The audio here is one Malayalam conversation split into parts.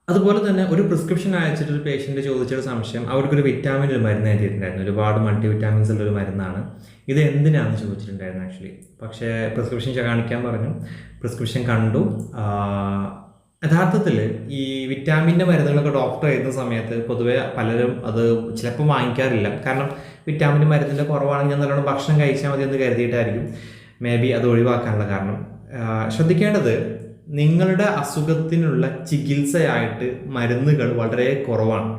അതുപോലെ തന്നെ ഒരു പ്രിസ്ക്രിപ്ഷൻ അയച്ചിട്ട് ഒരു പേഷ്യൻ്റ് ചോദിച്ചൊരു സംശയം, അവർക്കൊരു വിറ്റാമിൻ ഒരു മരുന്ന് എഴുതിയിട്ടുണ്ടായിരുന്നു, ഒരുപാട് മൾട്ടി വിറ്റാമിൻസ് ഉള്ളൊരു മരുന്നാണ്, ഇത് എന്തിനാണെന്ന് ചോദിച്ചിട്ടുണ്ടായിരുന്നു ആക്ച്വലി. പക്ഷേ പ്രിസ്ക്രിപ്ഷൻ കാണിക്കാൻ പറഞ്ഞു, പ്രിസ്ക്രിപ്ഷൻ കണ്ടു. യഥാർത്ഥത്തിൽ ഈ വിറ്റാമിൻ്റെ മരുന്നുകളൊക്കെ ഡോക്ടർ എഴുതുന്ന സമയത്ത് പൊതുവെ പലരും അത് ചിലപ്പോൾ വാങ്ങിക്കാറില്ല. കാരണം വിറ്റാമിൻ്റെ മരുന്നിൻ്റെ കുറവാണെങ്കിൽ ഞാൻ നല്ലോണം ഭക്ഷണം കഴിച്ചാൽ മതി എന്ന് കരുതിയിട്ടായിരിക്കും മേ ബി അത് ഒഴിവാക്കാനുള്ള കാരണം. ശ്രദ്ധിക്കേണ്ടത്, നിങ്ങളുടെ അസുഖത്തിനുള്ള ചികിത്സയായിട്ട് മരുന്നുകൾ വളരെ കുറവാണ്.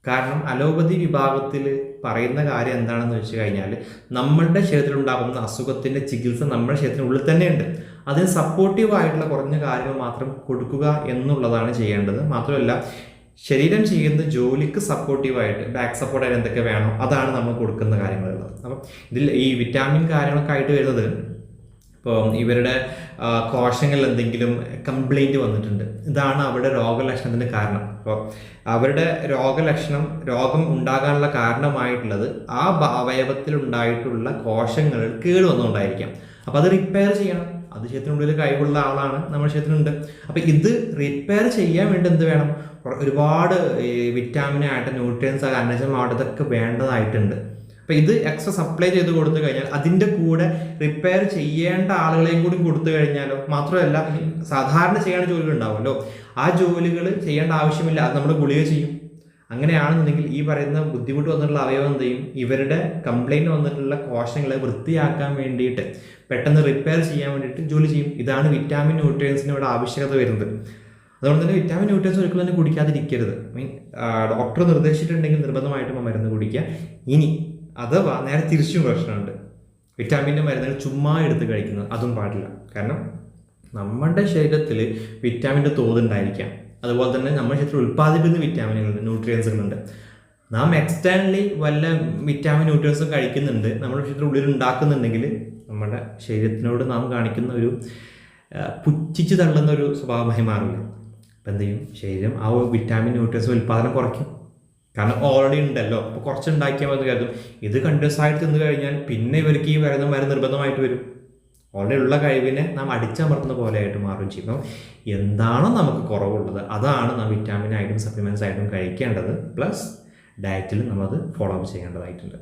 കാരണം അലോപ്പതി വിഭാഗത്തിൽ പറയുന്ന കാര്യം എന്താണെന്ന് വെച്ച് കഴിഞ്ഞാൽ, നമ്മളുടെ ശരീരത്തിലുണ്ടാകുന്ന അസുഖത്തിൻ്റെ ചികിത്സ നമ്മുടെ ശരീരത്തിനുള്ളിൽ തന്നെയുണ്ട്. അതിന് സപ്പോർട്ടീവായിട്ടുള്ള കുറഞ്ഞ കാര്യങ്ങൾ മാത്രം കൊടുക്കുക എന്നുള്ളതാണ് ചെയ്യേണ്ടത്. മാത്രമല്ല, ശരീരം ചെയ്യുന്ന ജോലിക്ക് സപ്പോർട്ടീവായിട്ട് ബാക്ക് സപ്പോർട്ടായിട്ട് എന്തൊക്കെ വേണം അതാണ് നമ്മൾ കൊടുക്കുന്ന കാര്യങ്ങളുള്ളത്. അപ്പം ഇതിൽ ഈ വിറ്റാമിൻ കാര്യങ്ങളൊക്കെ ആയിട്ട് വരുന്നത്, ഇപ്പോൾ ഇവരുടെ കോശങ്ങളിൽ എന്തെങ്കിലും കംപ്ലൈൻറ്റ് വന്നിട്ടുണ്ട്, ഇതാണ് അവരുടെ രോഗലക്ഷണത്തിൻ്റെ കാരണം. അപ്പോൾ അവരുടെ രോഗം ഉണ്ടാകാനുള്ള കാരണമായിട്ടുള്ളത് ആ അവയവത്തിലുണ്ടായിട്ടുള്ള കോശങ്ങൾ കേട് വന്നുകൊണ്ടായിരിക്കാം. അപ്പോൾ അത് റിപ്പയർ ചെയ്യണം. അത് ശരീരത്തിനുള്ളിൽ കഴിവുള്ള ആളാണ് നമ്മുടെ ശരീരത്തിനുണ്ട്. അപ്പോൾ ഇത് റിപ്പയർ ചെയ്യാൻ വേണ്ടി എന്ത് വേണം? ഒരുപാട് വിറ്റാമിനായിട്ട്, ന്യൂട്രിയൻസ് ആയിട്ട്, അന്നജം ആയിട്ട് ഇതൊക്കെ വേണ്ടതായിട്ടുണ്ട്. അപ്പോൾ ഇത് എക്സ്ട്രാ സപ്ലൈ ചെയ്ത് കൊടുത്തു കഴിഞ്ഞാൽ, അതിൻ്റെ കൂടെ റിപ്പയർ ചെയ്യേണ്ട ആളുകളെയും കൂടി കൊടുത്തു കഴിഞ്ഞാലോ, മാത്രമല്ല സാധാരണ ചെയ്യേണ്ട ജോലികൾ ഉണ്ടാവുമല്ലോ, ആ ജോലികൾ ചെയ്യേണ്ട ആവശ്യമില്ല, അത് നമ്മുടെ ഗുളിക ചെയ്യും. അങ്ങനെയാണെന്നുണ്ടെങ്കിൽ ഈ പറയുന്ന ബുദ്ധിമുട്ട് വന്നിട്ടുള്ള അവയവം എന്ത് ചെയ്യും? ഇവരുടെ കംപ്ലൈൻറ്റ് വന്നിട്ടുള്ള കോശങ്ങളെ വൃത്തിയാക്കാൻ വേണ്ടിയിട്ട്, പെട്ടെന്ന് റിപ്പയർ ചെയ്യാൻ വേണ്ടിയിട്ട് ജോലി ചെയ്യും. ഇതാണ് വിറ്റാമിൻ ന്യൂട്രിയൻസിന് ഇവിടെ ആവശ്യകത വരുന്നത്. അതുകൊണ്ട് തന്നെ വിറ്റാമിൻ ന്യൂട്രിയൻസ് ഒരിക്കലും തന്നെ കുടിക്കാതിരിക്കരുത്. ഡോക്ടർ നിർദ്ദേശിച്ചിട്ടുണ്ടെങ്കിൽ നിർബന്ധമായിട്ടും ആ മരുന്ന് കുടിക്കുക. ഇനി അഥവാ നേരെ തിരിച്ചും പ്രശ്നമുണ്ട്, വിറ്റാമിൻ്റെ മരുന്നുകൾ ചുമ്മാ എടുത്ത് കഴിക്കുന്നത്, അതും പാടില്ല. കാരണം നമ്മുടെ ശരീരത്തിൽ വിറ്റാമിൻ്റെ തോതുണ്ടായിരിക്കാം, അതുപോലെ തന്നെ നമ്മുടെ ശരീരത്തിൽ ഉൽപ്പാദിപ്പിക്കുന്ന വിറ്റാമിനുകളുണ്ട്, ന്യൂട്രിയൻസുകളുണ്ട്. നാം എക്സ്റ്റേണലി വല്ല വിറ്റാമിൻ ന്യൂട്രിയൻസും കഴിക്കുന്നുണ്ട്, നമ്മുടെ ശരീരത്തിൽ ഉള്ളിൽ ഉണ്ടാക്കുന്നുണ്ടെങ്കിൽ നമ്മുടെ ശരീരത്തിനോട് നാം കാണിക്കുന്ന ഒരു പുച്ഛിച്ച് തള്ളുന്ന ഒരു സ്വഭാവമായി മാറില്ല. അപ്പം എന്ത് ചെയ്യും? ശരീരം ആ വിറ്റാമിൻ ന്യൂട്രിയൻസ് ഉൽപ്പാദനം കുറയ്ക്കും. കാരണം ഓൾറെഡി ഉണ്ടല്ലോ, അപ്പോൾ കുറച്ച് ഉണ്ടാക്കിയാൽ മതി കരുതും. ഇത് കണ്ടിന്യൂസ് ആയിട്ട് തിന്നു കഴിഞ്ഞാൽ പിന്നെ ഇവർക്ക് ഈ വരുന്ന മരുന്ന് നിർബന്ധമായിട്ട് വരും. ഓൾറെഡി ഉള്ള കഴിവിനെ നാം അടിച്ചമർത്തുന്ന പോലെയായിട്ട് മാറും ചെയ്യും. എന്താണോ നമുക്ക് കുറവുള്ളത് അതാണ് നാം വിറ്റാമിൻ ആയിട്ടും സപ്ലിമെൻറ്റ്സ് ആയിട്ടും കഴിക്കേണ്ടത്. പ്ലസ് ഡയറ്റിൽ നമ്മളത് ഫോളോ അപ്പ് ചെയ്യേണ്ടതായിട്ടുണ്ട്.